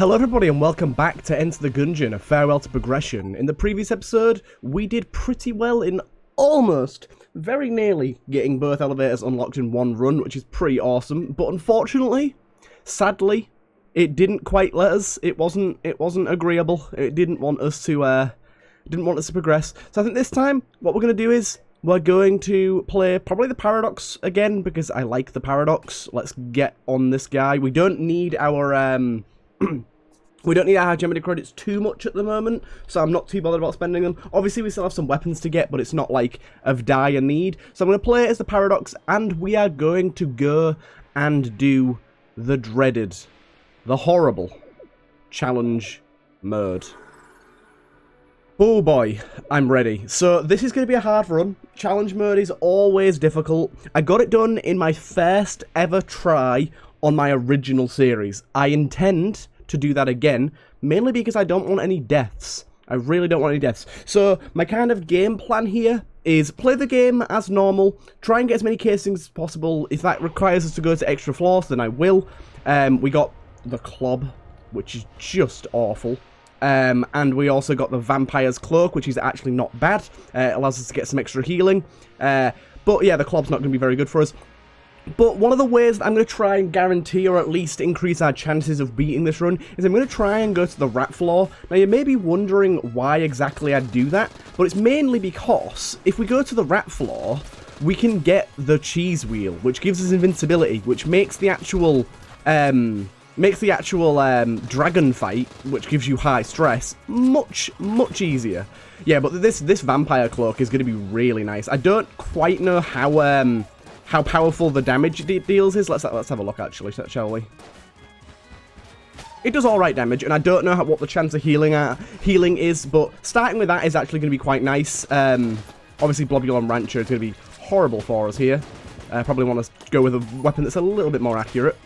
Hello everybody and welcome back to Enter the Gungeon, a farewell to progression. In the previous episode, we did pretty well in almost, very nearly, getting both elevators unlocked in one run, which is pretty awesome. But unfortunately, sadly, it didn't quite let us. It wasn't agreeable. It didn't want us to progress. So I think this time, what we're going to do is, we're going to play probably the Paradox again, because I like the Paradox. Let's get on this guy. We don't need our, we don't need our hegemony credits too much at the moment, so I'm not too bothered about spending them. Obviously, we still have some weapons to get, but it's not like of dire need. So I'm going to play it as the Paradox, and we are going to go and do the dreaded, the horrible challenge mode. Oh boy, I'm ready. So this is going to be a hard run. Challenge mode is always difficult. I got it done in my first ever try on my original series. I intend to do that again, mainly because I don't want any deaths. I really don't want any deaths. So my kind of game plan here is play the game as normal, try and get as many casings as possible. If that requires us to go to extra floors, then I will. We got the Club, which is just awful. And we also got the Vampire's Cloak, which is actually not bad. It allows us to get some extra healing. But yeah, the Club's not going to be very good for us. But one of the ways that I'm going to try and guarantee, or at least increase our chances of beating this run, is I'm going to try and go to the rat floor. Now, you may be wondering why exactly I'd do that, but it's mainly because if we go to the rat floor, we can get the cheese wheel, which gives us invincibility, which makes the actual dragon fight, which gives you high stress, much easier. Yeah, but this vampire cloak is going to be really nice. I don't quite know how powerful the damage it deals is. Let's have a look, actually, shall we? It does alright damage, and I don't know what the chance of healing is, but starting with that is actually going to be quite nice. Obviously, Blobulon Rancher is going to be horrible for us here. Probably want to go with a weapon that's a little bit more accurate.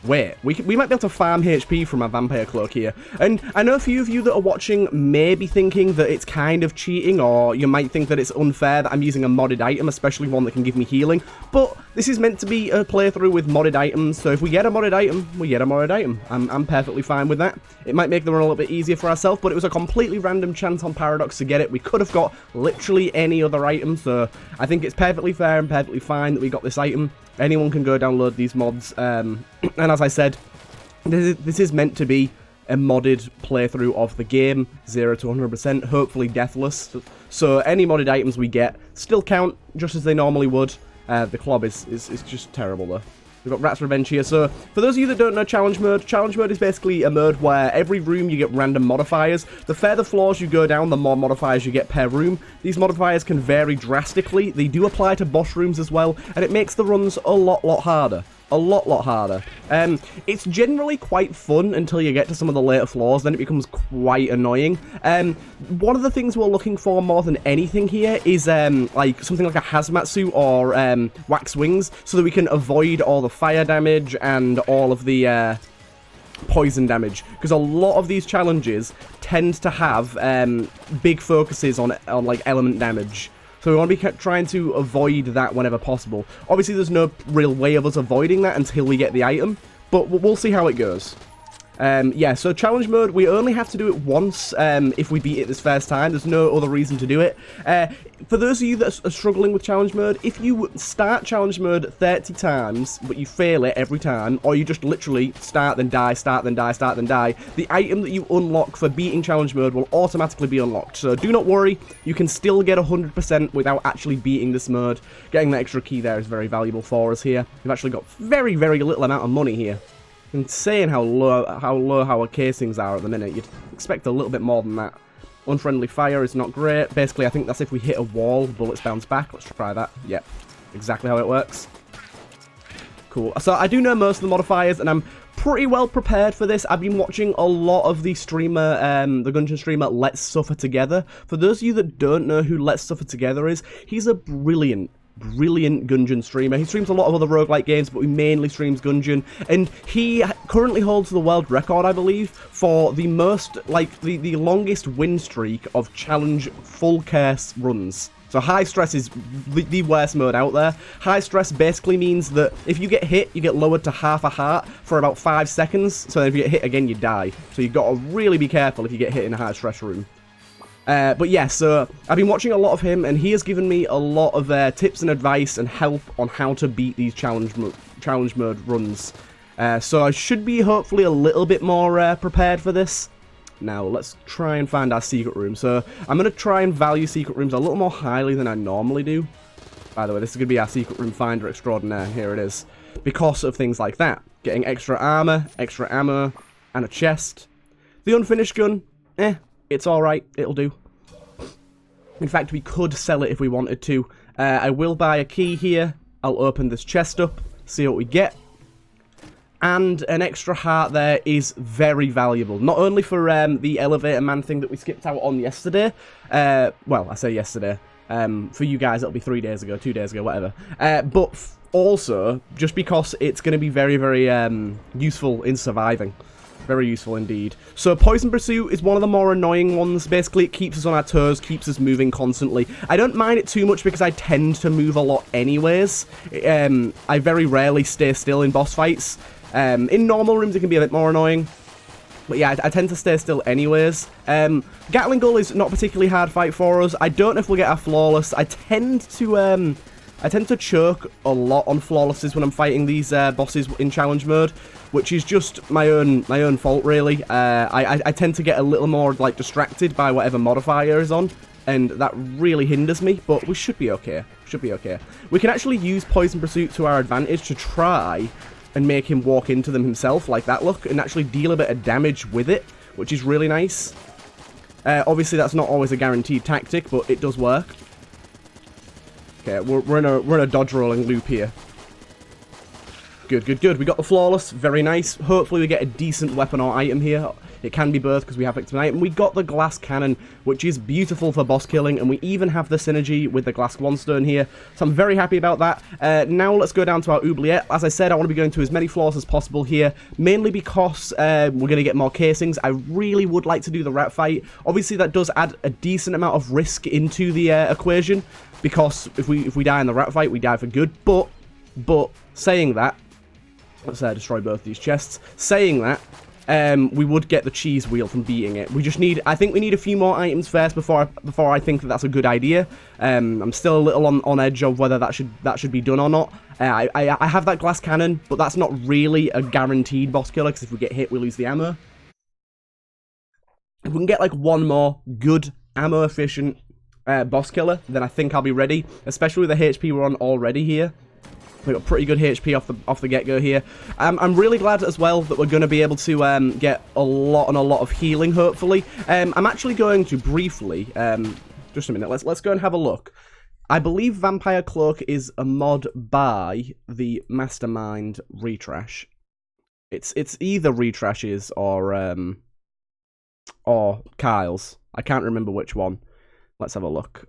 Wait, we might be able to farm HP from our Vampire Cloak here. And I know a few of you that are watching may be thinking that it's kind of cheating, or you might think that it's unfair that I'm using a modded item, especially one that can give me healing. But this is meant to be a playthrough with modded items, so if we get a modded item, we get a modded item. I'm perfectly fine with that. It might make the run a little bit easier for ourselves, but it was a completely random chance on Paradox to get it. We could have got literally any other item, so I think it's perfectly fair and perfectly fine that we got this item. Anyone can go download these mods, and as I said, this is meant to be a modded playthrough of the game, 0 to 100%, hopefully deathless. So any modded items we get still count just as they normally would. The Club is just terrible though. We've got Rat's Revenge here. So for those of you that don't know challenge mode is basically a mode where every room you get random modifiers. The further floors you go down, the more modifiers you get per room. These modifiers can vary drastically. They do apply to boss rooms as well, and it makes the runs a lot harder. A lot harder. It's generally quite fun until you get to some of the later floors, then it becomes quite annoying. One of the things we're looking for more than anything here is like something like a hazmat suit or wax wings, so that we can avoid all the fire damage and all of the poison damage, because a lot of these challenges tend to have big focuses on like element damage. So we want to be trying to avoid that whenever possible. Obviously, there's no real way of us avoiding that until we get the item, but we'll see how it goes. Yeah, so challenge mode, we only have to do it once if we beat it this first time. There's no other reason to do it. For those of you that are struggling with challenge mode, if you start challenge mode 30 times, but you fail it every time, or you just literally start, then die, start, then die, start, then die, the item that you unlock for beating challenge mode will automatically be unlocked. So do not worry, you can still get 100% without actually beating this mode. Getting that extra key there is very valuable for us here. We've actually got very little amount of money here. Insane how low our casings are at the minute. You'd expect a little bit more than that. Unfriendly fire is not great. Basically, I think that's if we hit a wall, bullets bounce back. Let's try that. Yep, exactly how it works. Cool. So I do know most of the modifiers, and I'm pretty well prepared for this. I've been watching a lot of the streamer, the Gungeon streamer, Let's Suffer Together. For those of you that don't know who Let's Suffer Together is, he's a brilliant brilliant Gungeon streamer. He streams a lot of other roguelike games, but he mainly streams Gungeon. And he currently holds the world record, I believe, for the most, like, the longest win streak of challenge full curse runs. So high stress is the worst mode out there. High stress basically means that if you get hit, you get lowered to half a heart for about 5 seconds. So then if you get hit again, you die. So you've got to really be careful if you get hit in a high stress room. But yeah, so I've been watching a lot of him, and he has given me a lot of tips and advice and help on how to beat these challenge mode runs. So I should be hopefully a little bit more prepared for this. Now, let's try and find our secret room. So, I'm going to try and value secret rooms a little more highly than I normally do. By the way, this is going to be our secret room finder extraordinaire. Here it is. Because of things like that. Getting extra armor, extra ammo, and a chest. The unfinished gun, it's alright. It'll do. In fact, we could sell it if we wanted to. I will buy a key here. I'll open this chest up, see what we get. And an extra heart there is very valuable. Not only for the elevator man thing that we skipped out on yesterday. Well, I say yesterday. For you guys, it'll be 3 days ago, 2 days ago, whatever. But also, just because it's going to be very, very useful in surviving. Very useful indeed. So, Poison Pursuit is one of the more annoying ones. Basically, it keeps us on our toes, keeps us moving constantly. I don't mind it too much because I tend to move a lot anyways. I very rarely stay still in boss fights. In normal rooms, it can be a bit more annoying. But yeah, I tend to stay still anyways. Gatling Gun is not a particularly hard fight for us. I don't know if we'll get our Flawless. I tend to choke a lot on Flawlesses when I'm fighting these bosses in challenge mode, which is just my own fault, really. I tend to get a little more, like, distracted by whatever modifier is on, and that really hinders me, but we should be okay. Should be okay. We can actually use Poison Pursuit to our advantage to try and make him walk into them himself, like that look, and actually deal a bit of damage with it, which is really nice. Obviously, that's not always a guaranteed tactic, but it does work. Okay, we're in a dodge rolling loop here. Good, good, good. We got the Flawless. Very nice. Hopefully we get a decent weapon or item here. It can be both because we have Victim Item. We got the Glass Cannon, which is beautiful for boss killing, and we even have the synergy with the Glass One-Stone here. So I'm very happy about that. Now let's go down to our oubliette. As I said, I want to be going to as many floors as possible here, mainly because we're going to get more casings. I really would like to do the rat fight. Obviously, that does add a decent amount of risk into the equation, because if we die in the rat fight, we die for good. But saying that, let's destroy both these chests. Saying that, we would get the cheese wheel from beating it. We just need, I think we need a few more items first before I think that that's a good idea. I'm still a little on edge of whether that should be done or not. I have that glass cannon, but that's not really a guaranteed boss killer, because if we get hit, we lose the ammo. If we can get like one more good ammo efficient boss killer, then I think I'll be ready, especially with the HP we're on already here. We've got pretty good HP off the get-go here. I'm really glad as well that we're going to be able to get a lot of healing, hopefully. I'm actually going to briefly, just a minute, let's go and have a look. I believe Vampire Cloak is a mod by the Mastermind Retrash. It's either Retrash's or Kyle's. I can't remember which one. Let's have a look.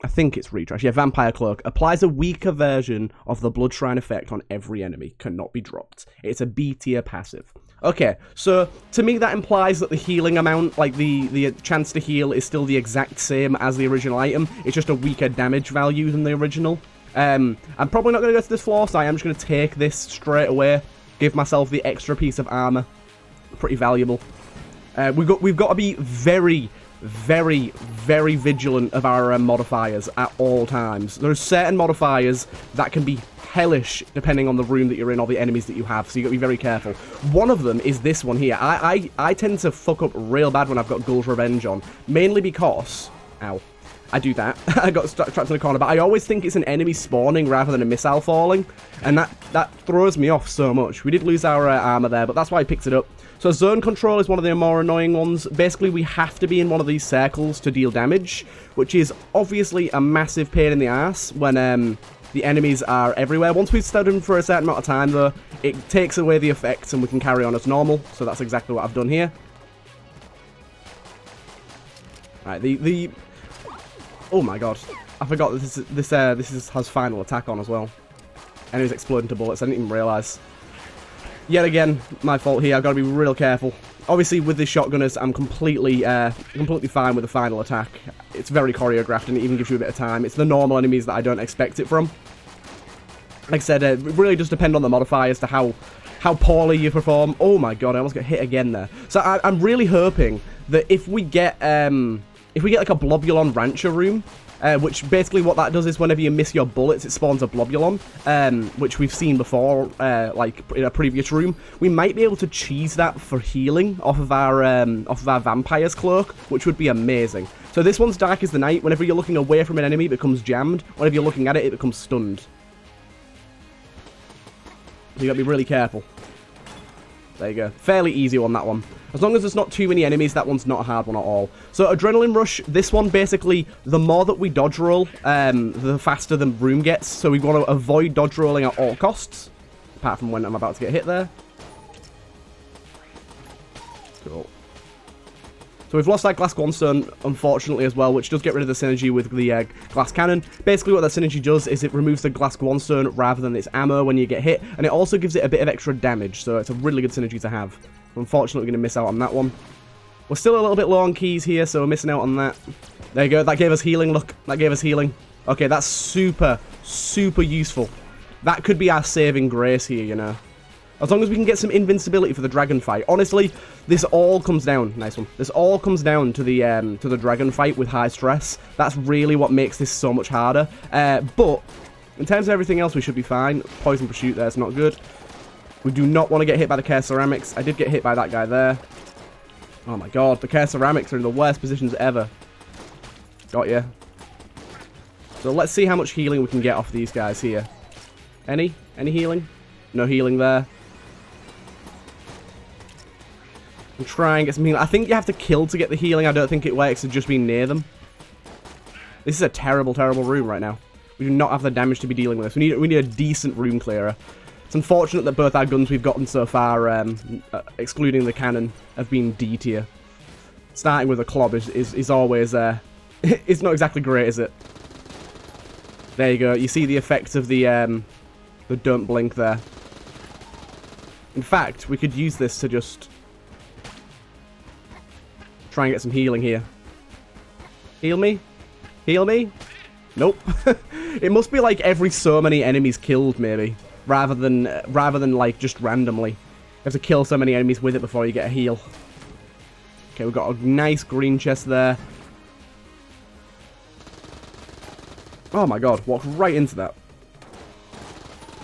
I think it's Retrash. Yeah, Vampire Cloak. Applies a weaker version of the Blood Shrine effect on every enemy. Cannot be dropped. It's a B tier passive. Okay, so to me that implies that the healing amount, like the chance to heal, is still the exact same as the original item. It's just a weaker damage value than the original. I'm probably not going to go to this floor, so I am just going to take this straight away. Give myself the extra piece of armor. Pretty valuable. We've got to be very vigilant of our modifiers at all times. There's certain modifiers that can be hellish depending on the room that you're in or the enemies that you have, so you got to be very careful. One of them is this one here. I tend to fuck up real bad when I've got Gull's Revenge on, mainly because, ow, I do that. I got trapped in the corner, but I always think it's an enemy spawning rather than a missile falling, and that throws me off so much. We did lose our armor there, but that's why I picked it up. So zone control is one of the more annoying ones. Basically, we have to be in one of these circles to deal damage, which is obviously a massive pain in the ass when the enemies are everywhere. Once we've stood them for a certain amount of time, though, it takes away the effects and we can carry on as normal. So that's exactly what I've done here. Alright, oh my god. I forgot that this has final attack on as well. Enemies exploding to bullets. I didn't even realise. Yet again, my fault here. I've got to be real careful. Obviously, with the shotgunners, I'm completely fine with the final attack. It's very choreographed, and it even gives you a bit of time. It's the normal enemies that I don't expect it from. Like I said, it really does depend on the modifiers to how poorly you perform. Oh my god, I almost got hit again there. So I'm really hoping that if we get like a Blobulon Rancher room, which basically what that does is whenever you miss your bullets, it spawns a Blobulon, which we've seen before, like in a previous room. We might be able to cheese that for healing off of our Vampire's Cloak, which would be amazing. So this one's Dark as the Night. Whenever you're looking away from an enemy, it becomes jammed. Whenever you're looking at it, it becomes stunned. So you gotta be really careful. There you go. Fairly easy on that one. As long as there's not too many enemies, that one's not a hard one at all. So Adrenaline Rush, this one basically, the more that we dodge roll, the faster the room gets. So we want to avoid dodge rolling at all costs. Apart from when I'm about to get hit there. Cool. So we've lost that glass Guanstone, unfortunately, as well, which does get rid of the synergy with the glass cannon. Basically, what that synergy does is it removes the glass Guanstone rather than its ammo when you get hit, and it also gives it a bit of extra damage, so it's a really good synergy to have. Unfortunately, we're going to miss out on that one. We're still a little bit low on keys here, so we're missing out on that. There you go. That gave us healing. Look, that gave us healing. Okay, that's super, super useful. That could be our saving grace here, you know. As long as we can get some invincibility for the dragon fight. Honestly, this all comes down. Nice one. This all comes down to the dragon fight with high stress. That's really what makes this so much harder. But in terms of everything else, we should be fine. Poison pursuit there is not good. We do not want to get hit by the Care Ceramics. I did get hit by that guy there. Oh my god, the Care Ceramics are in the worst positions ever. Got ya. So let's see how much healing we can get off these guys here. Any healing? No healing there. We'll try and get some healing. I think you have to kill to get the healing. I don't think it works to just be near them. This is a terrible, terrible room right now. We do not have the damage to be dealing with this. We need a decent room clearer. It's unfortunate that both our guns we've gotten so far, excluding the cannon, have been D tier. Starting with a club is always, it's not exactly great, is it? There you go. You see the effect of the don't blink there. In fact, we could use this to just try and get some healing here. Heal me? Heal me? Nope. It must be like every so many enemies killed, maybe. Rather than like just randomly. You have to kill so many enemies with it before you get a heal. Okay, we've got a nice green chest there. Oh my god, walked right into that.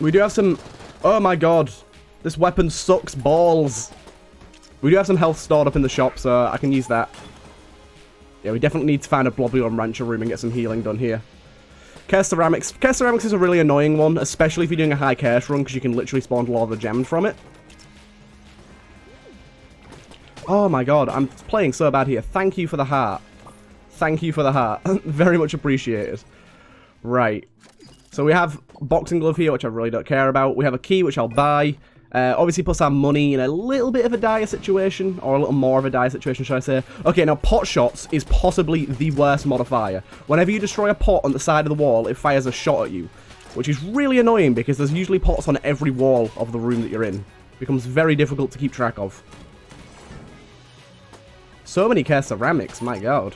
We do have some... Oh my god. This weapon sucks balls. We do have some health stored up in the shop, so I can use that. Yeah, we definitely need to find a Blobulon Rancher room and get some healing done here. Care Ceramics. Care Ceramics is a really annoying one, especially if you're doing a high Curse run, because you can literally spawn lava jammed from it. Oh my god, I'm playing so bad here. Thank you for the heart. Thank you for the heart. Very much appreciated. Right. So we have boxing glove here, which I really don't care about. We have a key, which I'll buy. Obviously puts our money in a little bit of a dire situation, or a little more of a dire situation, should I say. Okay, now pot shots is possibly the worst modifier. Whenever you destroy a pot on the side of the wall, it fires a shot at you, which is really annoying because there's usually pots on every wall of the room that you're in. It becomes very difficult to keep track of. So many Care Ceramics, my god.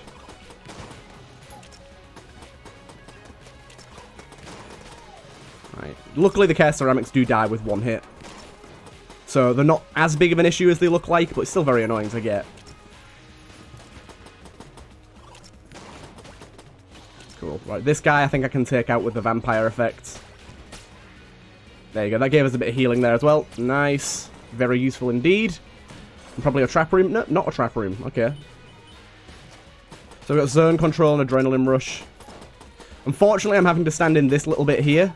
Right. Luckily the Care Ceramics do die with one hit. So they're not as big of an issue as they look like, but it's still very annoying to get. Cool. Right, this guy I think I can take out with the vampire effect. There you go. That gave us a bit of healing there as well. Nice. Very useful indeed. And probably a trap room. No, not a trap room. Okay. So we've got zone control and adrenaline rush. Unfortunately, I'm having to stand in this little bit here,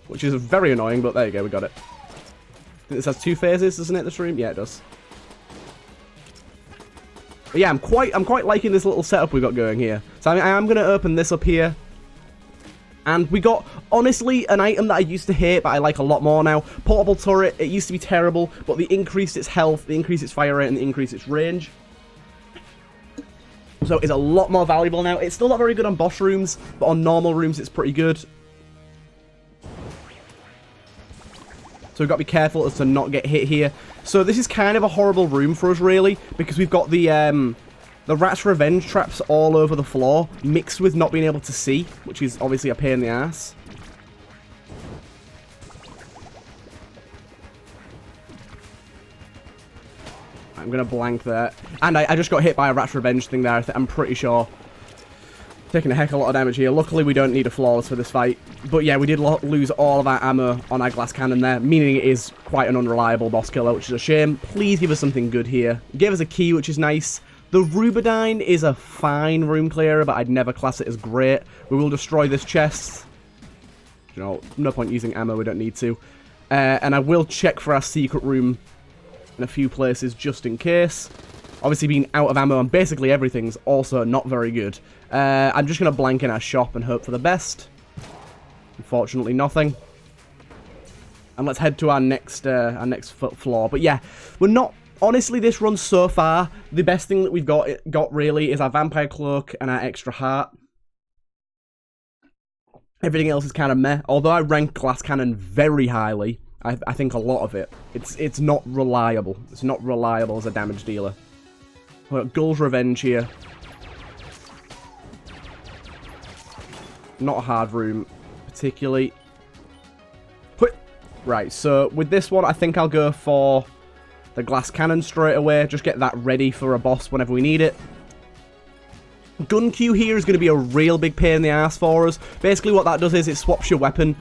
which is very annoying, but there you go. We got it. I think this has 2 phases, doesn't it, this room? Yeah, it does. But yeah, I'm quite liking this little setup we got going here. So I am going to open this up here. And we got, honestly, an item that I used to hate, but I like a lot more now. Portable turret. It used to be terrible, but they increased its health, they increased its fire rate, and they increased its range. So it's a lot more valuable now. It's still not very good on boss rooms, but on normal rooms it's pretty good. So we've got to be careful as to not get hit here. So this is kind of a horrible room for us, really, because we've got the Rat's Revenge traps all over the floor, mixed with not being able to see, which is obviously a pain in the ass. I'm going to blank there. And I just got hit by a Rat's Revenge thing there, I'm pretty sure. Taking a heck of a lot of damage here. Luckily, we don't need a flawless for this fight. But yeah, we did lose all of our ammo on our glass cannon there, meaning it is quite an unreliable boss killer, which is a shame. Please give us something good here. Give us a key, which is nice. The Rubidyne is a fine room clearer, but I'd never class it as great. We will destroy this chest. You know, no point using ammo, we don't need to. And I will check for our secret room in a few places just in case. Obviously, being out of ammo on basically everything's also not very good. I'm just going to blank in our shop and hope for the best. Unfortunately, nothing. And let's head to our next floor. But yeah, we're not... Honestly, this run so far, the best thing that we've got really is our Vampire Cloak and our Extra Heart. Everything else is kind of meh. Although I rank Glass Cannon very highly, I think a lot of it, it's not reliable. It's not reliable as a damage dealer. We've got Gull's Revenge here. Not a hard room, particularly. Right, so with this one, I think I'll go for the Glass Cannon straight away. Just get that ready for a boss whenever we need it. Gun Q here is going to be a real big pain in the ass for us. Basically what that does is it swaps your weapon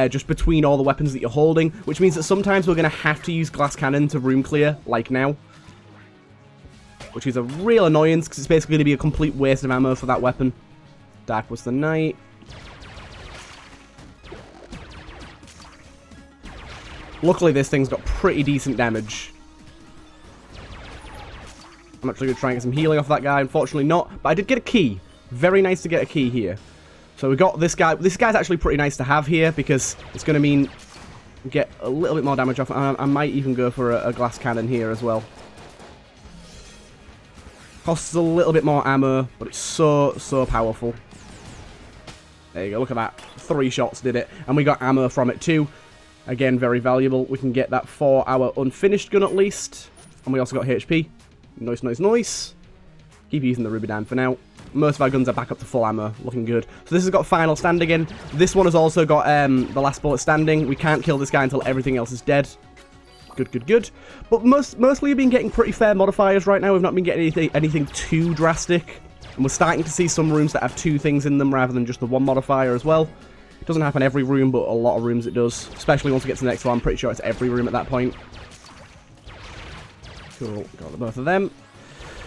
just between all the weapons that you're holding, which means that sometimes we're going to have to use Glass Cannon to room clear, like now. Which is a real annoyance, because it's basically going to be a complete waste of ammo for that weapon. Dark was the night. Luckily this thing's got pretty decent damage. I'm actually going to try and get some healing off that guy. Unfortunately not, but I did get a key. Very nice to get a key here. So we got this guy. This guy's actually pretty nice to have here, because it's going to mean get a little bit more damage off. I might even go for a glass cannon here as well. Costs a little bit more ammo, but it's so powerful. There you go, look at that. 3 shots did it, and we got ammo from it too. Again, very valuable. We can get that for our unfinished gun at least. And we also got HP. Nice, nice, nice. Keep using the Rubidyne for now. Most of our guns are back up to full ammo. Looking good. So this has got final stand again. This one has also got the last bullet standing. We can't kill this guy until everything else is dead. Good, good, good. But mostly we've been getting pretty fair modifiers right now. We've not been getting anything too drastic. And we're starting to see some rooms that have 2 things in them rather than just the 1 modifier as well. It doesn't happen every room, but a lot of rooms it does. Especially once we get to the next one. I'm pretty sure it's every room at that point. Cool. Got both of them.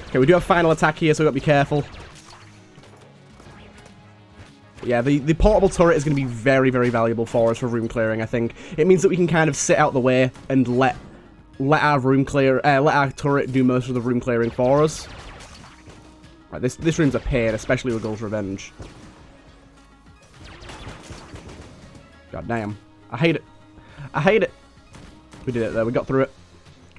Okay, we do have final attack here, so we've got to be careful. Yeah, the portable turret is going to be very, very valuable for us for room clearing, I think. It means that we can kind of sit out the way and let our turret do most of the room clearing for us. Right, this room's a pain, especially with Gull's Revenge. God damn. I hate it. I hate it. We did it though, we got through it.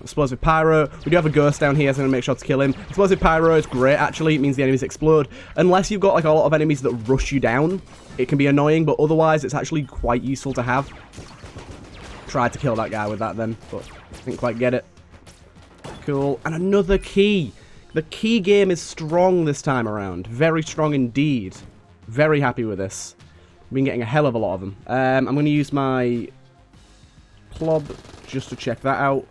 Explosive Pyro. We do have a ghost down here, so I'm going to make sure to kill him. Explosive Pyro is great, actually. It means the enemies explode. Unless you've got like a lot of enemies that rush you down, it can be annoying, but otherwise it's actually quite useful to have. Tried to kill that guy with that then, but didn't quite get it. Cool. And another key. The key game is strong this time around. Very strong indeed. Very happy with this. We've been getting a hell of a lot of them. I'm going to use my club just to check that out.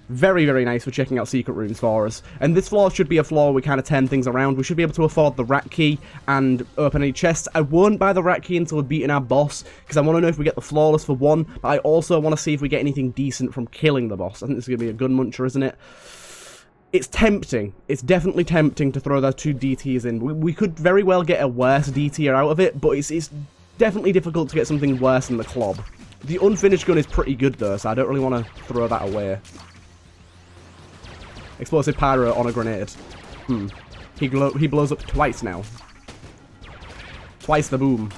Very, very nice for checking out secret rooms for us. And this floor should be a floor where we kind of turn things around. We should be able to afford the rat key and open any chests. I won't buy the rat key until we've beaten our boss, because I want to know if we get the flawless for 1, but I also want to see if we get anything decent from killing the boss. I think this is going to be a gun muncher, isn't it? It's tempting. It's definitely tempting to throw those 2 DTs in. We could very well get a worse DT out of it, but it's definitely difficult to get something worse than the club. The unfinished gun is pretty good though, so I don't really want to throw that away. Explosive Pyro on a grenade. He blows up twice now. Twice the boom.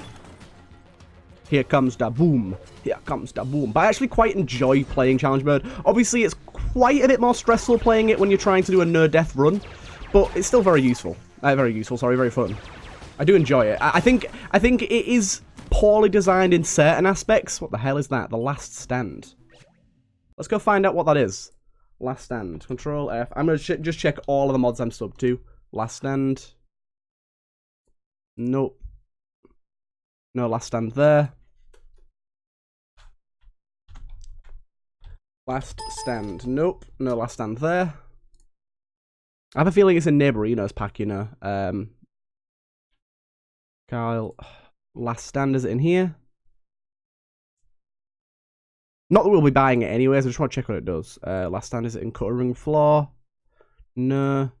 Here comes the boom. Here comes the boom. But I actually quite enjoy playing challenge mode. Obviously, it's quite a bit more stressful playing it when you're trying to do a no-death run, but it's still very useful. Very useful, sorry, very fun. I do enjoy it. I think it is poorly designed in certain aspects. What the hell is that? The last stand. Let's go find out what that is. Last stand. Control F. I'm going to just check all of the mods I'm subbed to. Last stand. Nope. No last stand there. Last stand. Nope. No last stand there. I have a feeling it's in Neighborino's pack, you know. Kyle. Last stand, is it in here? Not that we'll be buying it anyways, I just want to check what it does. Last stand, is it in Cuttering Floor? No.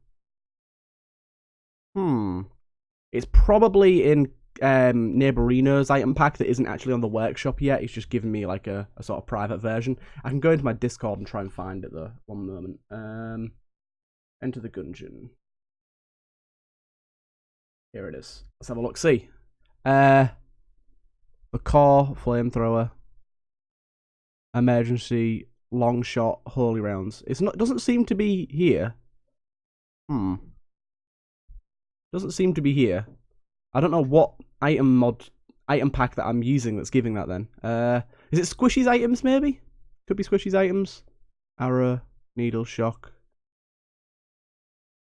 It's probably in Neighborino's item pack that isn't actually on the workshop yet. He's just given me like a sort of private version. I can go into my Discord and try and find it though. One moment. Enter the Gungeon. Here it is. Let's have a look. See. The core, flamethrower, emergency, long shot, holy rounds. It's not. Doesn't seem to be here. Doesn't seem to be here. I don't know what item pack that I'm using that's giving that then. Is it Squishy's items maybe? Could be Squishy's items. Arrow, needle, shock.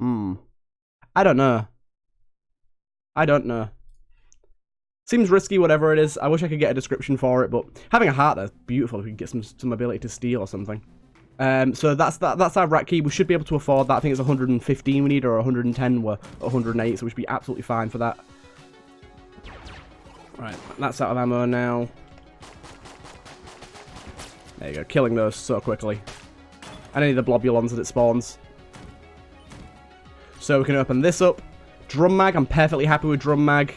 I don't know. Seems risky, whatever it is. I wish I could get a description for it, but having a heart there's beautiful if we can get some ability to steal or something. So that's our rat key. We should be able to afford that. I think it's 115 we need, or 110. We're 108, so we should be absolutely fine for that. Right, that's out of ammo now. There you go, killing those so quickly. And any of the blobulons that it spawns. So we can open this up. Drum mag, I'm perfectly happy with drum mag.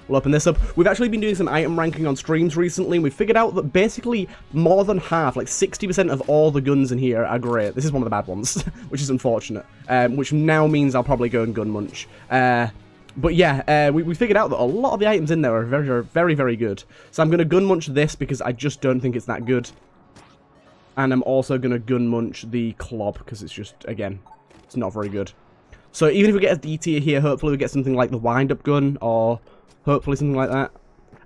We'll open this up. We've actually been doing some item ranking on streams recently, and we've figured out that basically more than half, like 60% of all the guns in here are great. This is one of the bad ones, which is unfortunate. Which now means I'll probably go and gun munch. But yeah, we figured out that a lot of the items in there are very, very, very good. So I'm going to gun munch this because I just don't think it's that good. And I'm also going to gun munch the clob because it's just, again, it's not very good. So even if we get a D tier here, hopefully we get something like the wind-up gun, or hopefully something like that.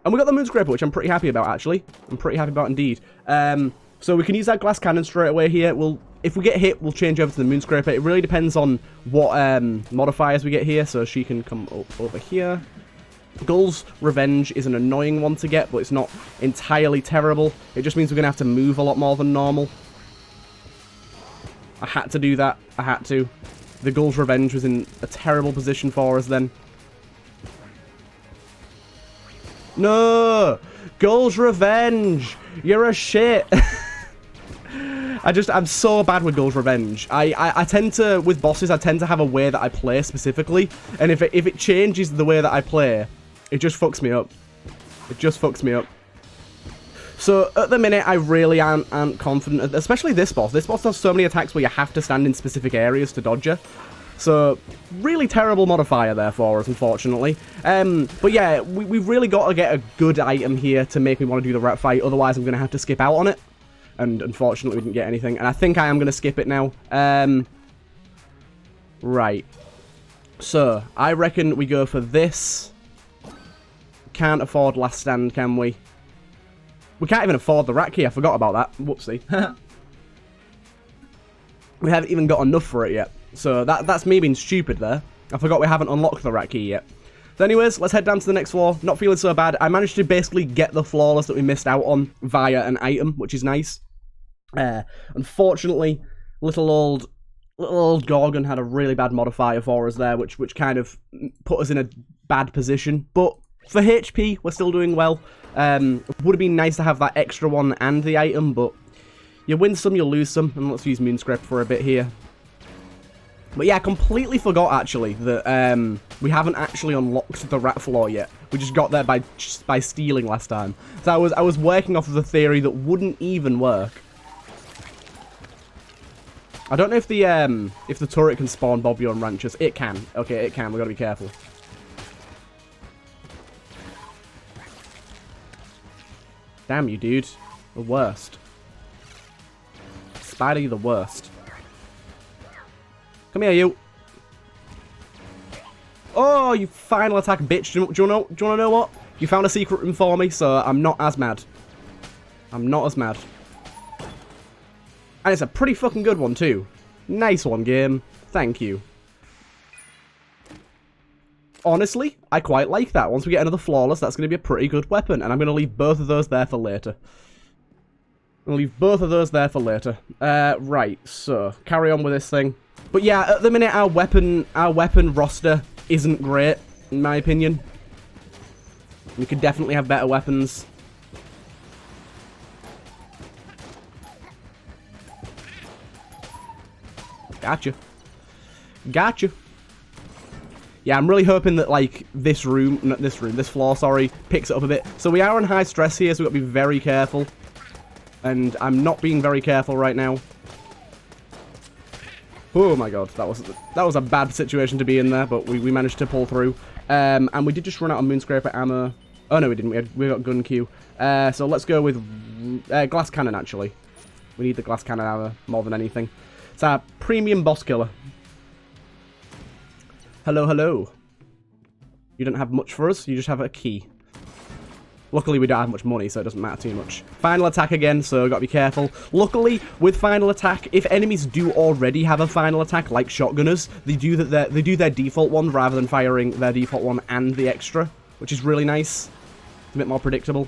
And we got the moon scraper, which I'm pretty happy about, actually. I'm pretty happy about indeed. So we can use that glass cannon straight away here. If we get hit, we'll change over to the moon scraper. It really depends on what modifiers we get here. So she can come up over here. Gull's Revenge is an annoying one to get, but it's not entirely terrible. It just means we're going to have to move a lot more than normal. I had to do that. I had to. The Gull's Revenge was in a terrible position for us then. No! Gull's Revenge! You're a shit! I'm so bad with Gull's Revenge. I tend to, with bosses, I tend to have a way that I play specifically. And if it changes the way that I play, it just fucks me up. It just fucks me up. So, at the minute, I really aren't confident, especially this boss. This boss has so many attacks where you have to stand in specific areas to dodge her. So, really terrible modifier there for us, unfortunately. But yeah, we've really got to get a good item here to make me want to do the rat fight. Otherwise, I'm going to have to skip out on it. And unfortunately, we didn't get anything. And I think I am going to skip it now. Right. So, I reckon we go for this. Can't afford last stand, can we? We can't even afford the rat key. I forgot about that. Whoopsie. We haven't even got enough for it yet. So that's me being stupid there. I forgot we haven't unlocked the rat key yet. So anyways, let's head down to the next floor. Not feeling so bad. I managed to basically get the flawless that we missed out on via an item, which is nice. Unfortunately, little old Gorgon had a really bad modifier for us there, which kind of put us in a bad position. But for HP, we're still doing well. Would have been nice to have that extra one and the item, but you win some, you lose some. And let's use Moonscrape for a bit here. But yeah, I completely forgot, actually, that we haven't actually unlocked the rat floor yet. We just got there by stealing last time. So I was working off of the theory that wouldn't even work. I don't know if the turret can spawn Bobbulon Ranchers. It can. Okay, it can. We've got to be careful. Damn you, dude. The worst. Spider, you the worst. Come here, you. Oh, you final attack bitch. Do you want to know what? You found a secret room for me, so I'm not as mad. I'm not as mad. And it's a pretty fucking good one, too. Nice one, game. Thank you. Honestly, I quite like that. Once we get another flawless, that's going to be a pretty good weapon. And I'm going to leave both of those there for later. I'm going to leave both of those there for later. Right, so, carry on with this thing. But yeah, at the minute, our weapon roster isn't great, in my opinion. We could definitely have better weapons. Gotcha. Gotcha. Yeah, I'm really hoping that, like, this floor, sorry, picks it up a bit. So we are on high stress here, so we've got to be very careful. And I'm not being very careful right now. Oh my god, that was a bad situation to be in there, but we managed to pull through. And we did just run out of Moonscraper ammo. Oh no, we didn't. We got gun Q. So let's go with glass cannon, actually. We need the glass cannon ammo more than anything. It's our premium boss killer. Hello, hello. You don't have much for us, you just have a key. Luckily, we don't have much money, so it doesn't matter too much. Final attack again, so gotta be careful. Luckily, with final attack, if enemies do already have a final attack, like shotgunners, they do their default one rather than firing their default one and the extra, which is really nice. It's a bit more predictable.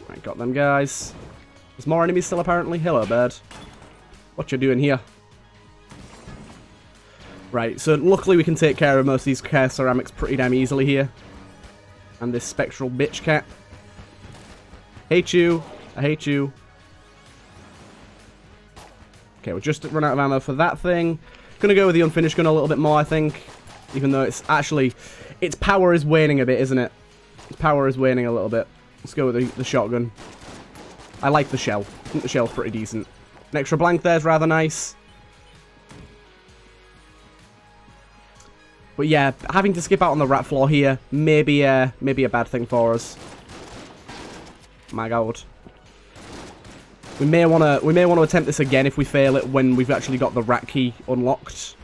Right, got them guys. There's more enemies still, apparently. Hello, bird. What you doing here? Right, so luckily we can take care of most of these care ceramics pretty damn easily here. And this spectral bitch cat. Hate you. I hate you. Okay, we're just run out of ammo for that thing. Gonna go with the unfinished gun a little bit more, I think. Even though it's actually... its power is waning a bit, isn't it? Its power is waning a little bit. Let's go with the shotgun. I like the shell. I think the shell's pretty decent. An extra blank there's rather nice. But yeah, having to skip out on the rat floor here may be a bad thing for us. My god. We may want to attempt this again if we fail it when we've actually got the rat key unlocked.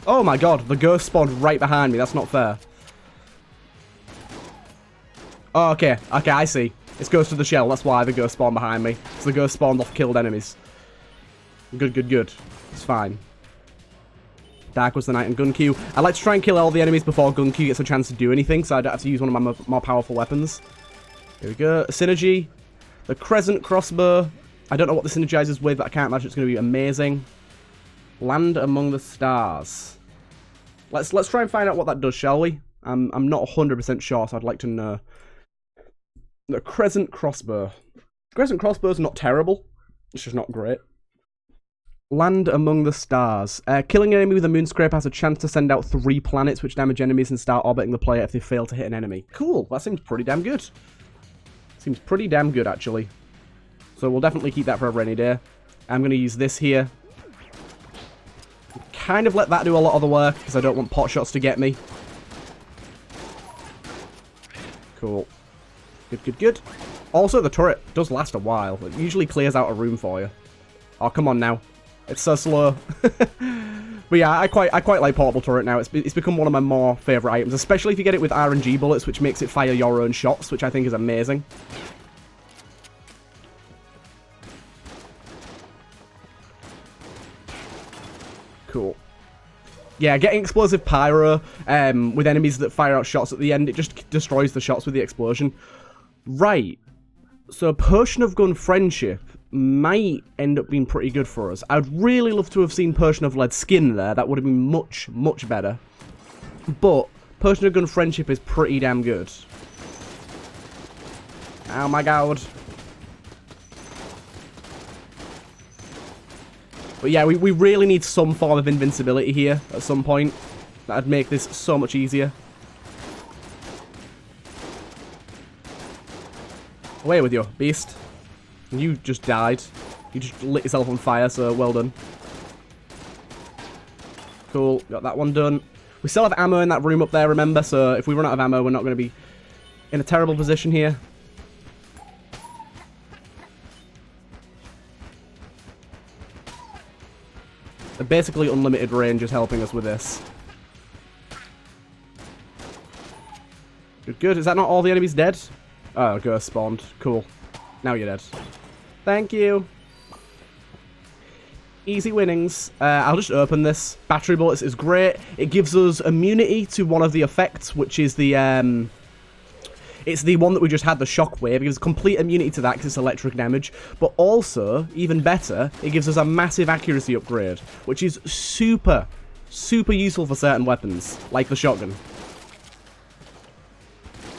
Oh my god, the ghost spawned right behind me. That's not fair. Oh, okay. Okay, I see. It's Ghost of the Shell. That's why the ghost spawned behind me. So the ghost spawned off killed enemies. Good, good, good. It's fine. Dark was the Knight and Gun Q. I like to try and kill all the enemies before Gun Q gets a chance to do anything, so I don't have to use one of my more powerful weapons. Here we go. Synergy. The Crescent Crossbow. I don't know what the synergizes with, but I can't imagine it's going to be amazing. Land Among the Stars. Let's try and find out what that does, shall we? I'm not 100% sure, so I'd like to know. The Crescent Crossbow. Crescent Crossbow's not terrible. It's just not great. Land Among the Stars. Killing an enemy with a Moonscraper has a chance to send out 3 planets which damage enemies and start orbiting the player if they fail to hit an enemy. Cool, that seems pretty damn good. Seems pretty damn good, actually. So we'll definitely keep that for a rainy day. I'm going to use this here. Kind of let that do a lot of the work, because I don't want pot shots to get me. Cool. Good, good, good. Also, the turret does last a while. It usually clears out a room for you. Oh, come on now. It's so slow. But yeah, I quite like portable turret now. It's become one of my more favourite items, especially if you get it with RNG bullets, which makes it fire your own shots, which I think is amazing. Cool. Yeah, getting explosive pyro with enemies that fire out shots at the end, it just destroys the shots with the explosion. Right. So Potion of Gun Friendship might end up being pretty good for us. I'd really love to have seen Potion of Lead Skin there. That would have been much, much better. But Potion of Gun Friendship is pretty damn good. Oh my god. But yeah, we really need some form of invincibility here at some point. That'd make this so much easier. Away with you, beast. You just died. You just lit yourself on fire, so well done. Cool, got that one done. We still have ammo in that room up there, remember? So if we run out of ammo, we're not going to be in a terrible position here. Basically unlimited range is helping us with this. Good, good. Is that not all the enemies dead? Oh, ghost spawned. Cool. Now you're dead. Thank you. Easy winnings. I'll just open this. Battery bullets is great. It gives us immunity to one of the effects, which is the, it's the one that we just had, the shockwave. It gives complete immunity to that because it's electric damage. But also, even better, it gives us a massive accuracy upgrade, which is super, super useful for certain weapons, like the shotgun.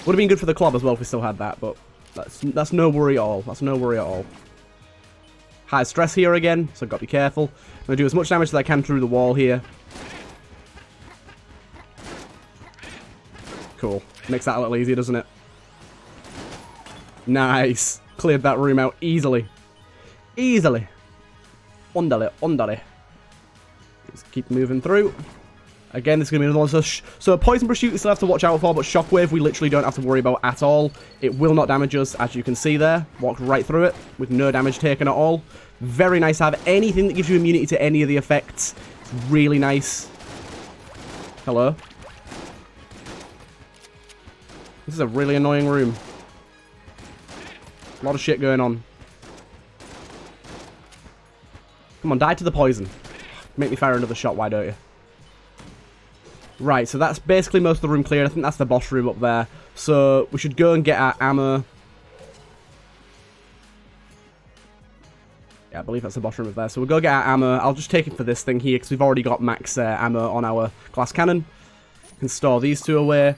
Would have been good for the club as well if we still had that, but that's no worry at all. That's no worry at all. High stress here again, so I've got to be careful. I'm going to do as much damage as I can through the wall here. Cool. Makes that a little easier, doesn't it? Nice. Cleared that room out easily. Easily. Ondale, ondale. Let's keep moving through. Again, this is going to be another one. So Poison Pursuit we still have to watch out for, but Shockwave we literally don't have to worry about at all. It will not damage us, as you can see there. Walked right through it with no damage taken at all. Very nice to have anything that gives you immunity to any of the effects. It's really nice. Hello. This is a really annoying room. A lot of shit going on. Come on, die to the poison. Make me fire another shot, why don't you? Right, so that's basically most of the room cleared. I think that's the boss room up there. So we should go and get our ammo. Yeah, I believe that's the boss room up there. So we'll go get our ammo. I'll just take it for this thing here because we've already got max ammo on our glass cannon. We can store these two away.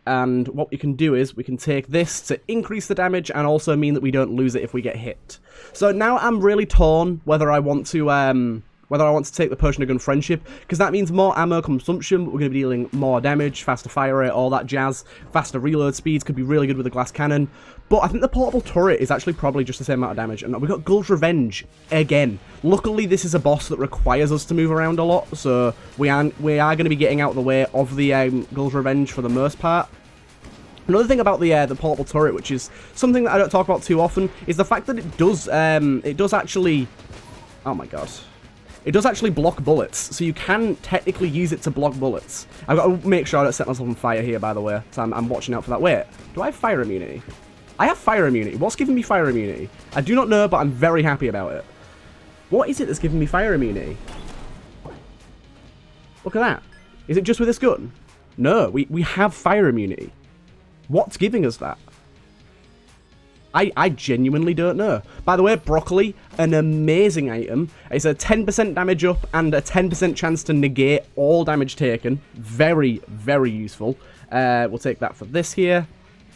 And what we can do is we can take this to increase the damage and also mean that we don't lose it if we get hit. So now I'm really torn whether I want to take the Potion of Gun Friendship, because that means more ammo consumption, but we're going to be dealing more damage, faster fire rate, all that jazz. Faster reload speeds could be really good with the glass cannon. But I think the portable turret is actually probably just the same amount of damage. And we've got Gull's Revenge again. Luckily, this is a boss that requires us to move around a lot, so we are going to be getting out of the way of the Gull's Revenge for the most part. Another thing about the portable turret, which is something that I don't talk about too often, is the fact that it does actually... Oh my god. It does actually block bullets, so you can technically use it to block bullets. I've got to make sure I don't set myself on fire here, by the way, so I'm watching out for that. Wait, do I have fire immunity? I have fire immunity. What's giving me fire immunity? I do not know, but I'm very happy about it. What is it that's giving me fire immunity? Look at that. Is it just with this gun? No, we have fire immunity. What's giving us that? I genuinely don't know. By the way, broccoli, an amazing item. It's a 10% damage up and a 10% chance to negate all damage taken. Very, very useful. We'll take that for this here.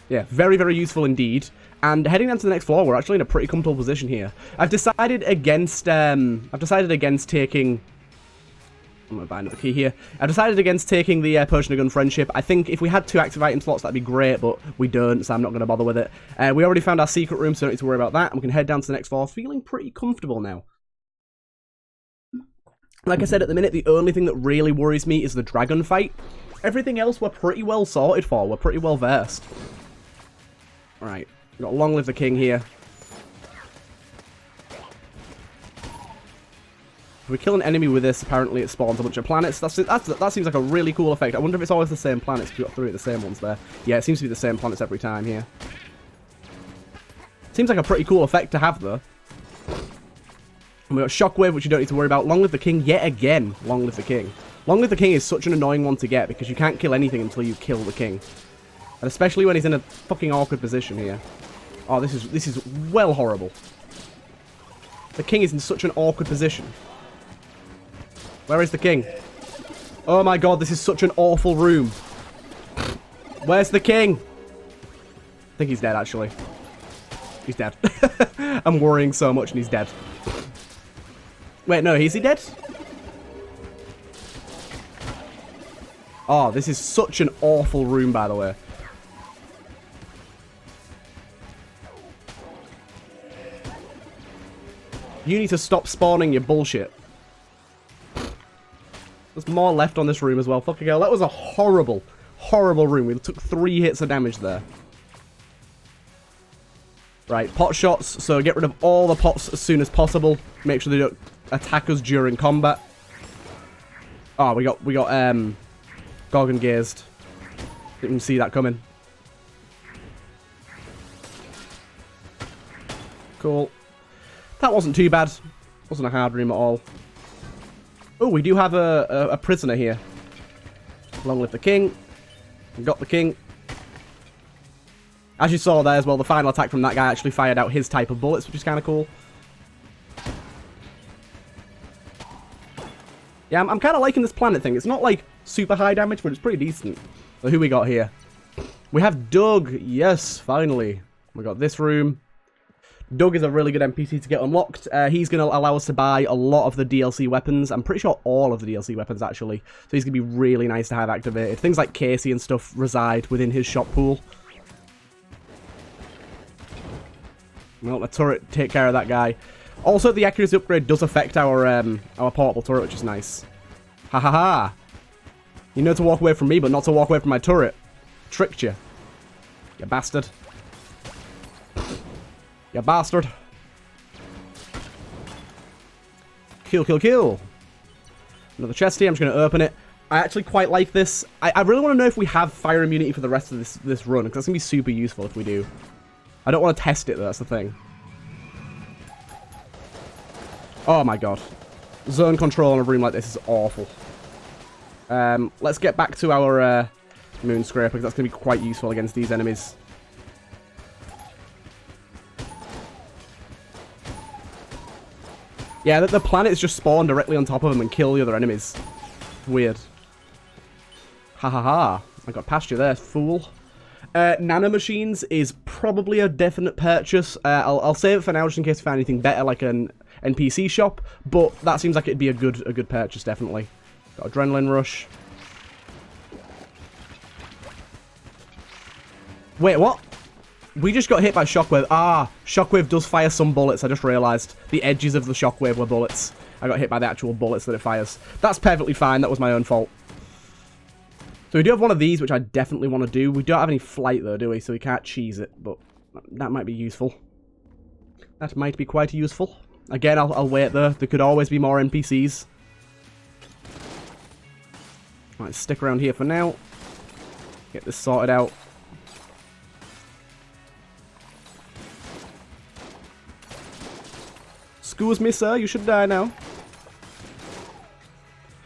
Yeah, very, very useful indeed. And heading down to the next floor, we're actually in a pretty comfortable position here. I've decided against taking... I'm going to buy another key here. I've decided against taking the Potion of Gun Friendship. I think if we had 2 active item slots, that'd be great, but we don't, so I'm not going to bother with it. We already found our secret room, so don't need to worry about that. And we can head down to the next floor, feeling pretty comfortable now. Like I said, at the minute, the only thing that really worries me is the dragon fight. Everything else we're pretty well sorted for. We're pretty well versed. Alright, we've got Long Live the King here. If we kill an enemy with this, apparently it spawns a bunch of planets. That seems like a really cool effect. I wonder if it's always the same planets, because we've got 3 of the same ones there. Yeah, it seems to be the same planets every time here. Seems like a pretty cool effect to have, though. And we've got Shockwave, which you don't need to worry about. Long Live the King, yet again. Long Live the King. Long Live the King is such an annoying one to get, because you can't kill anything until you kill the king. And especially when he's in a fucking awkward position here. Oh, this is well horrible. The king is in such an awkward position. Where is the king? Oh my god, this is such an awful room. Where's the king? I think he's dead, actually. He's dead. I'm worrying so much and he's dead. Wait, no, is he dead? Oh, this is such an awful room, by the way. You need to stop spawning your bullshit. There's more left on this room as well. Fucking hell, that was a horrible, horrible room. We took 3 hits of damage there. Right, pot shots. So get rid of all the pots as soon as possible. Make sure they don't attack us during combat. Oh, we got Gorgon gazed. Didn't even see that coming. Cool. That wasn't too bad. Wasn't a hard room at all. Oh, we do have a prisoner here. Long live the king. We got the king. As you saw there as well, the final attack from that guy actually fired out his type of bullets, which is kind of cool. Yeah, I'm kind of liking this planet thing. It's not like super high damage, but it's pretty decent. So who we got here? We have Doug. Yes, finally. We got this room. Doug is a really good NPC to get unlocked. He's going to allow us to buy a lot of the DLC weapons. I'm pretty sure all of the DLC weapons, actually. So he's going to be really nice to have activated. Things like Casey and stuff reside within his shop pool. Well, the turret take care of that guy. Also, the accuracy upgrade does affect our portable turret, which is nice. Ha ha ha. You know to walk away from me, but not to walk away from my turret. Tricked you. You bastard. You bastard. Kill, kill, kill. Another chest here. I'm just going to open it. I actually quite like this. I really want to know if we have fire immunity for the rest of this run, because that's going to be super useful if we do. I don't want to test it, though. That's the thing. Oh, my God. Zone control in a room like this is awful. Let's get back to our Moonscraper, because that's going to be quite useful against these enemies. Yeah, the planets just spawn directly on top of them and kill the other enemies. Weird. Ha ha ha. I got past you there, fool. Nanomachines is probably a definite purchase. I'll save it for now just in case I find anything better, like an NPC shop. But that seems like it'd be a good purchase, definitely. Got Adrenaline Rush. Wait, what? We just got hit by Shockwave. Ah, Shockwave does fire some bullets. I just realised. The edges of the Shockwave were bullets. I got hit by the actual bullets that it fires. That's perfectly fine. That was my own fault. So we do have one of these, which I definitely want to do. We don't have any flight, though, do we? So we can't cheese it. But that might be useful. That might be quite useful. Again, I'll wait, though. There could always be more NPCs. Right, stick around here for now. Get this sorted out. Excuse me, sir. You should die now.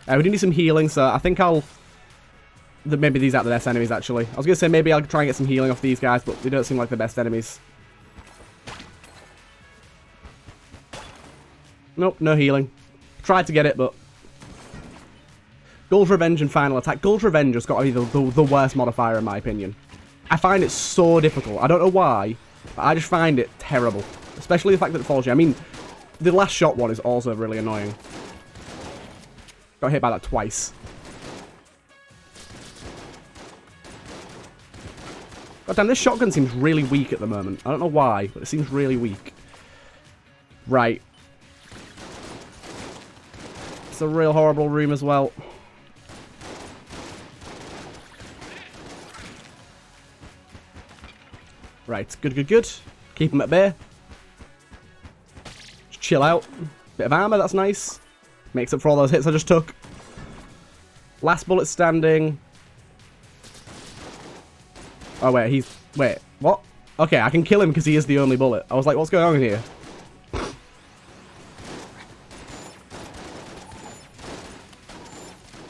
We do need some healing, so I think maybe these aren't the best enemies, actually. I was going to say maybe I'll try and get some healing off these guys, but they don't seem like the best enemies. Nope, no healing. Tried to get it, but... Gold Revenge and Final Attack. Gold Revenge has got to be the worst modifier, in my opinion. I find it so difficult. I don't know why, but I just find it terrible. Especially the fact that it falls you. I mean... The last shot one is also really annoying. Got hit by that twice. God damn, this shotgun seems really weak at the moment. I don't know why, but it seems really weak. Right. It's a real horrible room as well. Right, good, good, good. Keep them at bay. Chill out. Bit of armor, that's nice. Makes up for all those hits I just took. Last bullet standing. Oh, wait, wait, what? Okay, I can kill him because he is the only bullet. I was like, what's going on here?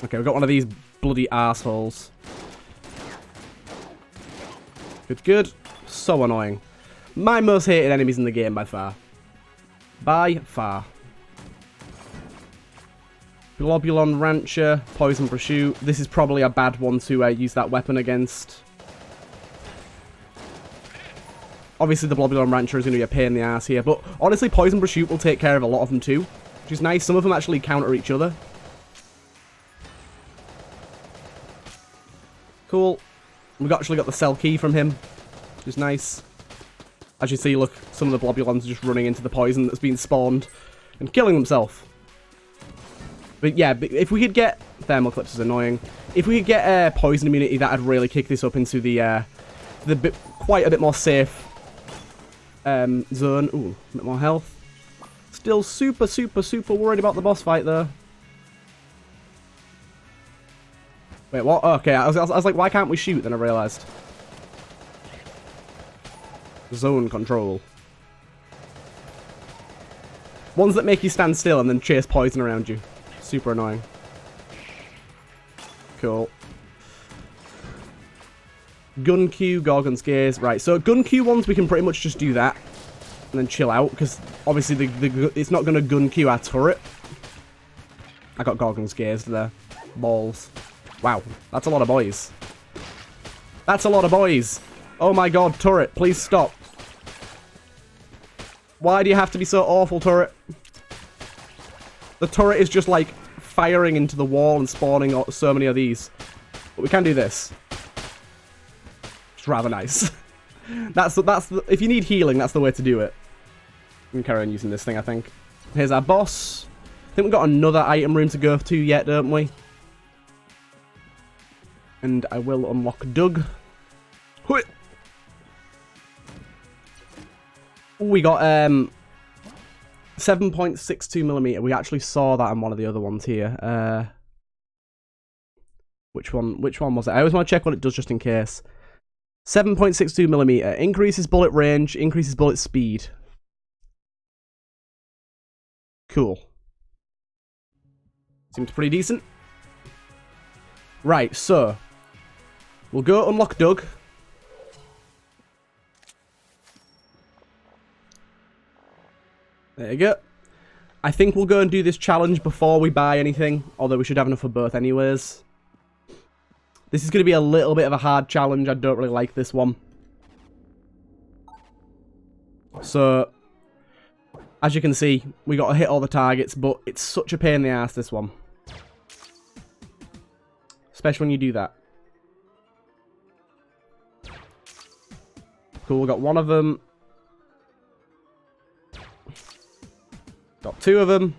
Okay, we've got one of these bloody assholes. Good, good. So annoying. My most hated enemies in the game by far. By far. Globulon Rancher, Poison Pursuit. This is probably a bad one to use that weapon against. Obviously, the Globulon Rancher is going to be a pain in the ass here, but honestly, Poison Pursuit will take care of a lot of them too, which is nice. Some of them actually counter each other. Cool. We've actually got the cell key from him, which is nice. As you see, look, some of the Globulons are just running into the poison that's been spawned and killing themselves. But yeah, if we could get... Thermal Clips is annoying. If we could get poison immunity, that would really kick this up into the quite a bit more safe zone. Ooh, a bit more health. Still super, super, super worried about the boss fight, though. Wait, what? Oh, okay, I was like, why can't we shoot? Then I realised. Zone control. Ones that make you stand still and then chase poison around you. Super annoying. Cool. Gun Q, Gorgon's Gaze. Right, so gun Q ones, we can pretty much just do that. And then chill out, because obviously it's not going to gun Q our turret. I got Gorgon's Gaze there. Balls. Wow, that's a lot of boys. That's a lot of boys. Oh my god, turret, please stop. Why do you have to be so awful, turret? The turret is just like firing into the wall and spawning so many of these. But we can do this. It's rather nice. If you need healing, that's the way to do it. We can carry on using this thing, I think. Here's our boss. I think we've got another item room to go to yet, don't we? And I will unlock Doug. Ooh, we got 7.62mm. We actually saw that on one of the other ones here. Which one was it? I always want to check what it does just in case. 7.62mm. Increases bullet range, increases bullet speed. Cool. Seems pretty decent. Right, so we'll go unlock Doug. There you go. I think we'll go and do this challenge before we buy anything, although we should have enough for both anyways. This is going to be a little bit of a hard challenge. I don't really like this one. So, as you can see, we got to hit all the targets, but it's such a pain in the ass, this one. Especially when you do that. Cool, we got one of them. Got two of them.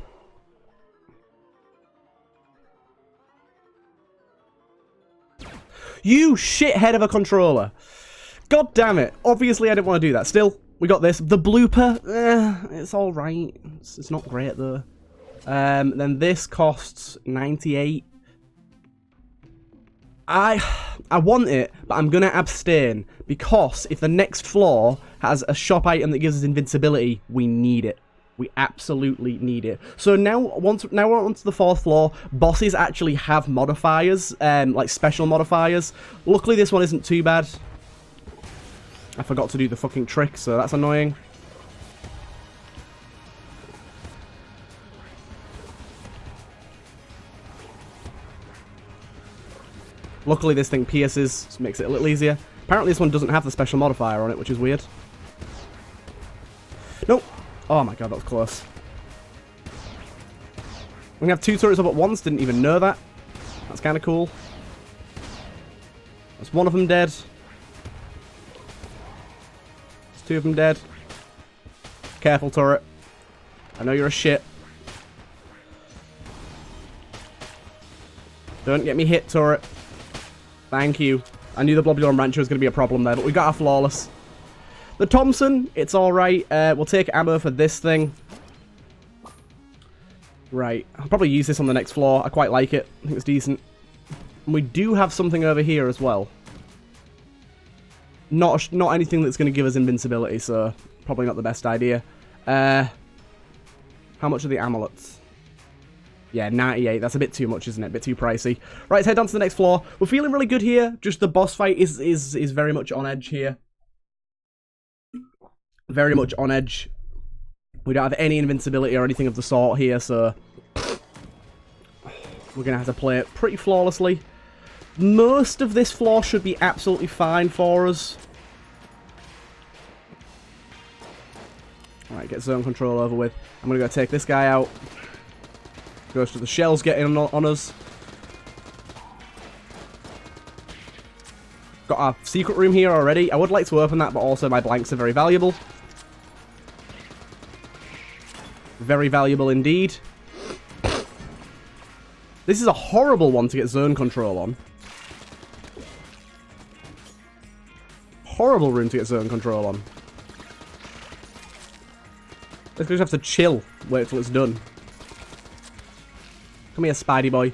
You shithead of a controller. God damn it. Obviously, I didn't want to do that. Still, we got this. The blooper, it's alright. It's not great, though. Then this costs 98. I want it, but I'm going to abstain. Because if the next floor has a shop item that gives us invincibility, we need it. We absolutely need it. So now we're onto the 4th floor. Bosses actually have modifiers, like special modifiers. Luckily, this one isn't too bad. I forgot to do the fucking trick, so that's annoying. Luckily, this thing pierces, so makes it a little easier. Apparently, this one doesn't have the special modifier on it, which is weird. Nope. Oh my god, that was close. We can have 2 turrets up at once, didn't even know that. That's kind of cool. That's one of them dead. There's 2 of them dead. Careful, turret. I know you're a shit. Don't get me hit, turret. Thank you. I knew the Blobular Rancher was going to be a problem there, but we got our flawless. The Thompson, it's alright. We'll take ammo for this thing. Right. I'll probably use this on the next floor. I quite like it. I think it's decent. And we do have something over here as well. Not anything that's going to give us invincibility, so probably not the best idea. How much are the amulets? Yeah, 98. That's a bit too much, isn't it? A bit too pricey. Right, let's head down to the next floor. We're feeling really good here. Just the boss fight is very much on edge here. Very much on edge. We don't have any invincibility or anything of the sort here, so we're going to have to play it pretty flawlessly. Most of this floor should be absolutely fine for us. Alright, get zone control over with. I'm going to go take this guy out. Goes to the shells getting on us. Got our secret room here already. I would like to open that, but also my blanks are very valuable. Very valuable indeed. This is a horrible one to get zone control on. Horrible room to get zone control on. Let's just have to chill. Wait till it's done. Come here, Spidey boy.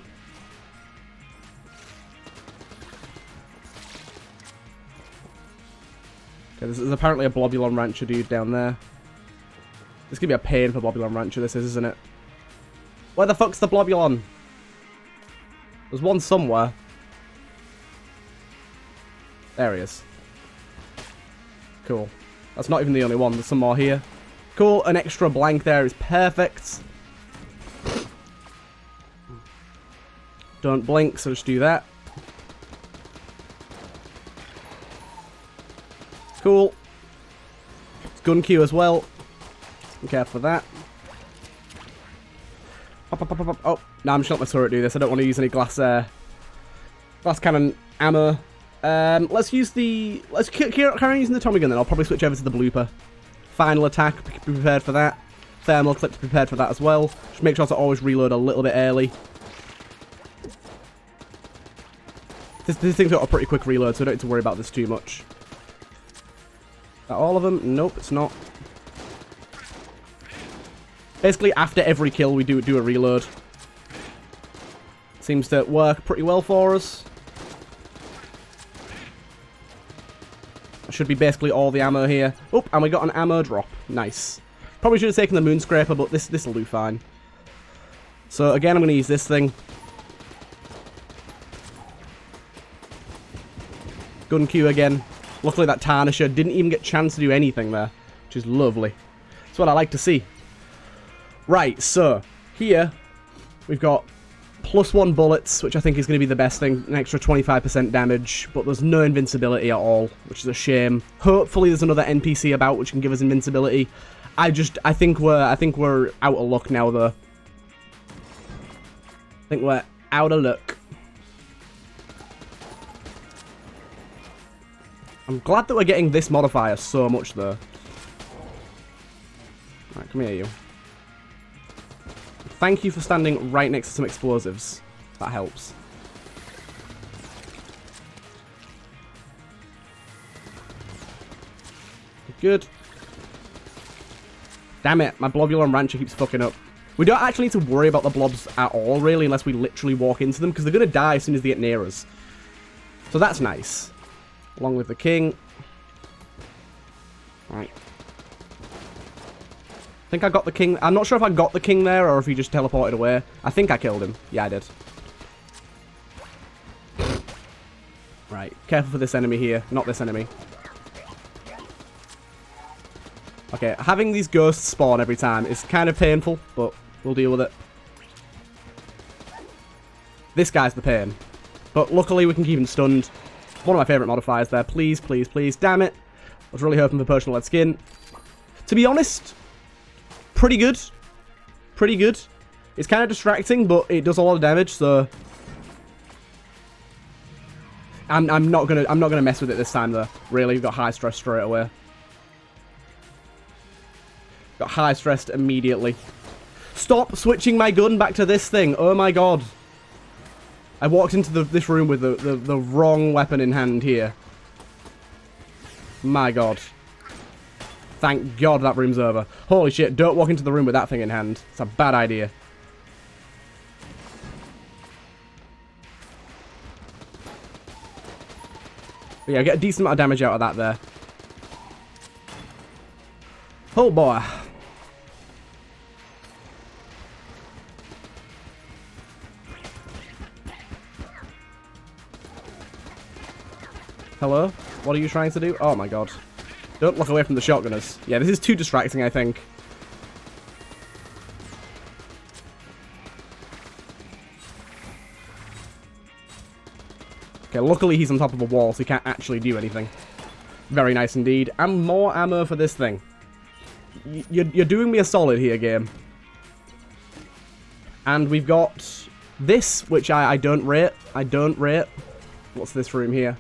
Okay, there's apparently a Blobulon Rancher dude down there. This could be a pain for Blobulon Rancher, this is, isn't it? Where the fuck's the Blobulon? There's one somewhere. There he is. Cool. That's not even the only one. There's some more here. Cool. An extra blank there is perfect. Don't blink, so just do that. Cool. It's gun queue as well. Be careful for that. Oh, no, I'm just not my turret do this. I don't want to use any glass cannon ammo. Let's use the... Let's carry on using the Tommy gun then. I'll probably switch over to the blooper. Final attack, be prepared for that. Thermal clip, prepared for that as well. Just make sure to always reload a little bit early. This thing's got a pretty quick reload, so I don't need to worry about this too much. Is that all of them? Nope, it's not. Basically, after every kill, we do a reload. Seems to work pretty well for us. That should be basically all the ammo here. Oh, and we got an ammo drop. Nice. Probably should have taken the moon scraper, but this will do fine. So again, I'm going to use this thing. Gun queue again. Luckily, that Tarnisher didn't even get a chance to do anything there, which is lovely. That's what I like to see. Right, so here we've got +1 bullets, which I think is going to be the best thing. An extra 25% damage, but there's no invincibility at all, which is a shame. Hopefully, there's another NPC about which can give us invincibility. I think we're out of luck now, though. I think we're out of luck. I'm glad that we're getting this modifier so much, though. Right, come here, you. Thank you for standing right next to some explosives. That helps. Good. Damn it, my Blobulon Rancher keeps fucking up. We don't actually need to worry about the blobs at all, really, unless we literally walk into them, because they're going to die as soon as they get near us. So that's nice. Along with the king. Right. I think I got the king. I'm not sure if I got the king there or if he just teleported away. I think I killed him. Yeah, I did. Right. Careful for this enemy here. Not this enemy. Okay. Having these ghosts spawn every time is kind of painful, but we'll deal with it. This guy's the pain. But luckily we can keep him stunned. One of my favourite modifiers there. Please, please, please. Damn it. I was really hoping for personal lead skin. To be honest... Pretty good. Pretty good. It's kind of distracting, but it does a lot of damage, so I'm not gonna mess with it this time though. Really, got high stress straight away. Got high stressed immediately. Stop switching my gun back to this thing. Oh my god. I walked into this room with the wrong weapon in hand here. My god. Thank God that room's over. Holy shit, don't walk into the room with that thing in hand. It's a bad idea. But yeah, get a decent amount of damage out of that there. Oh boy. Hello? What are you trying to do? Oh my god. Don't look away from the shotgunners. Yeah, this is too distracting, I think. Okay, luckily he's on top of a wall, so he can't actually do anything. Very nice indeed. And more ammo for this thing. You're doing me a solid here, game. And we've got this, which I don't rate. I don't rate. What's this room here?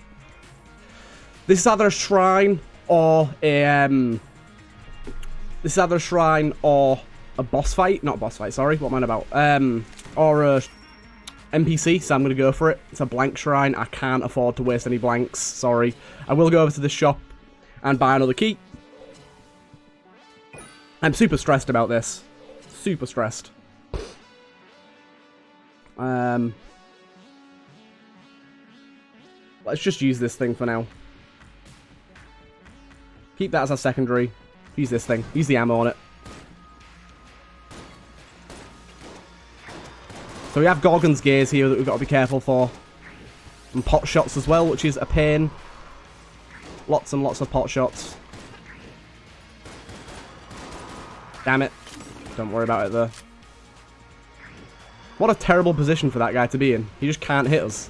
This is either a shrine... or a this is either a shrine or a boss fight. Not a boss fight, sorry. What am I about? Or a NPC, so I'm going to go for it. It's a blank shrine. I can't afford to waste any blanks. Sorry. I will go over to this shop and buy another key. I'm super stressed about this. Super stressed. Let's just use this thing for now. Keep that as our secondary. Use this thing. Use the ammo on it. So we have Gorgon's Gaze here that we've got to be careful for. And pot shots as well, which is a pain. Lots and lots of pot shots. Damn it. Don't worry about it though. What a terrible position for that guy to be in. He just can't hit us.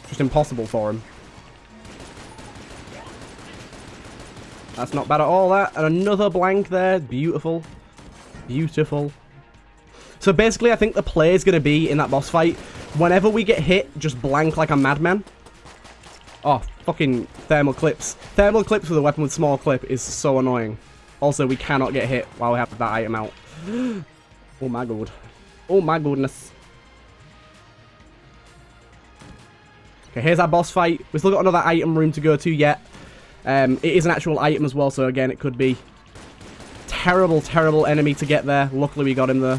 Just impossible for him. That's not bad at all, that. And another blank there. Beautiful. Beautiful. So basically, I think the play is going to be, in that boss fight, whenever we get hit, just blank like a madman. Oh, fucking thermal clips. Thermal clips with a weapon with small clip is so annoying. Also, we cannot get hit while we have that item out. Oh my god. Oh my goodness. Okay, here's our boss fight. We've still got another item room to go to yet. It is an actual item as well, so again, it could be terrible, terrible enemy to get there. Luckily, we got him there.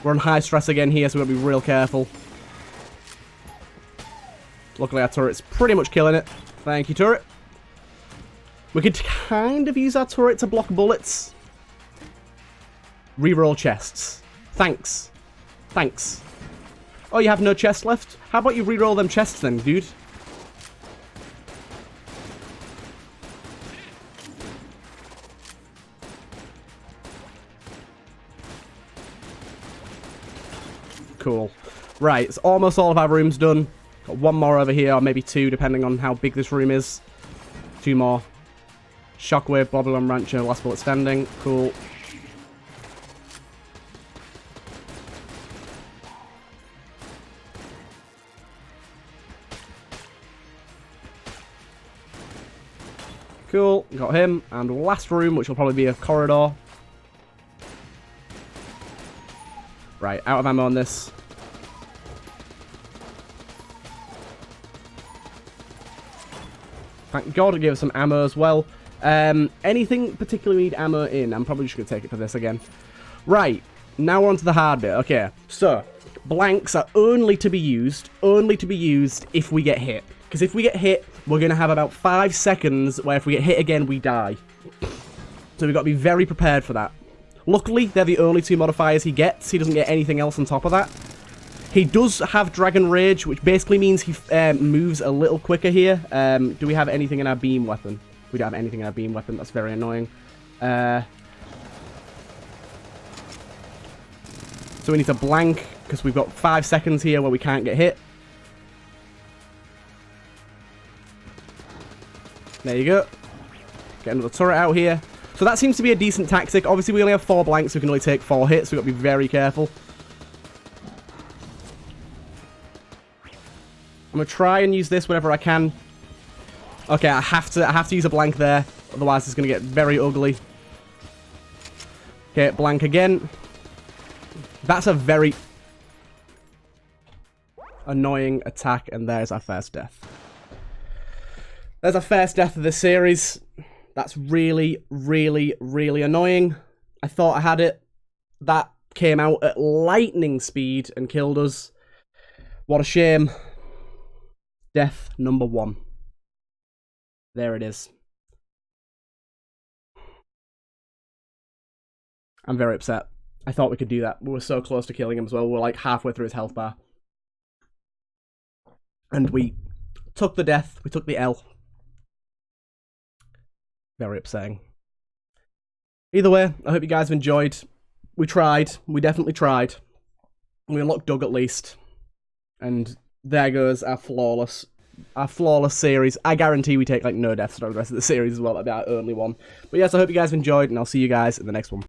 We're on high stress again here, so we've got to be real careful. Luckily, our turret's pretty much killing it. Thank you, turret. We could kind of use our turret to block bullets. Reroll chests. Thanks. Thanks. Oh, you have no chest left? How about you reroll them chests then, dude? Cool. Right, it's almost all of our rooms done. Got one more over here, or maybe two, depending on how big this room is. Two more. Shockwave, Bobbylon Rancher, last bullet standing. Cool. Cool, got him. And last room, which will probably be a corridor. Right, out of ammo on this. Thank God it gave us some ammo as well. Anything particularly we need ammo in? I'm probably just going to take it for this again. Right, now we're on to the hard bit. Okay, so blanks are only to be used if we get hit. Because if we get hit, we're going to have about 5 seconds where if we get hit again, we die. So we've got to be very prepared for that. Luckily, they're the only two modifiers he gets. He doesn't get anything else on top of that. He does have Dragon Rage, which basically means he moves a little quicker here. Do we have anything in our beam weapon? We don't have anything in our beam weapon. That's very annoying. So we need to blank, because we've got 5 seconds here where we can't get hit. There you go. Get another turret out here. So that seems to be a decent tactic. Obviously, we only have 4 blanks, so we can only take 4 hits, so we've got to be very careful. I'm going to try and use this whenever I can. Okay, I have to use a blank there, otherwise it's going to get very ugly. Okay, blank again. That's a very annoying attack, and there's our first death. There's our first death of this series. That's really, really, really annoying. I thought I had it. That came out at lightning speed and killed us. What a shame. Death number 1. There it is. I'm very upset. I thought we could do that. We were so close to killing him as well. We were like halfway through his health bar. And we took the death. We took the L. Very upsetting. Either way, I hope you guys have enjoyed. We tried. We definitely tried. We unlocked Doug at least. And there goes our flawless series. I guarantee we take like no deaths for the rest of the series as well. That'll be our only one. But yes, I hope you guys have enjoyed, and I'll see you guys in the next one.